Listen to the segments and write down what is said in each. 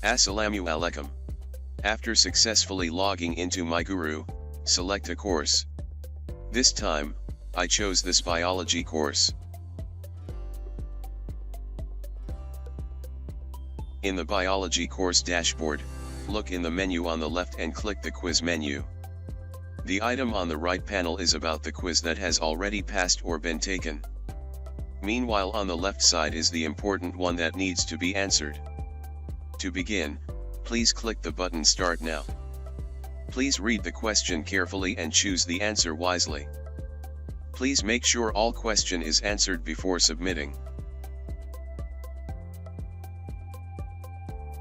Assalamu alaikum. After successfully logging into MyGuru, select a course. This time, I chose this biology course. In the biology course dashboard, look in the menu on the left and click the quiz menu. The item on the right panel is about the quiz that has already passed or been taken. Meanwhile, on the left side is the important one that needs to be answered. To begin, please click the button Start Now. Please read the question carefully and choose the answer wisely. Please make sure all question is answered before submitting.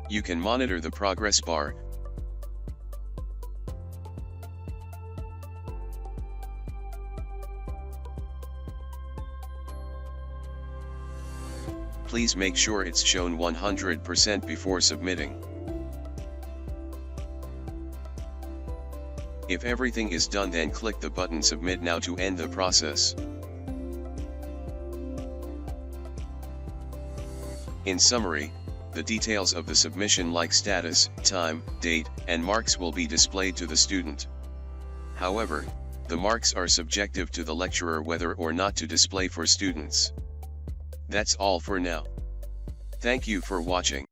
You can monitor the progress bar. Please make sure it's shown 100% before submitting. If everything is done, then click the button Submit Now to end the process. In summary, the details of the submission like status, time, date, and marks will be displayed to the student. However, the marks are subjective to the lecturer whether or not to display for students. That's all for now. Thank you for watching.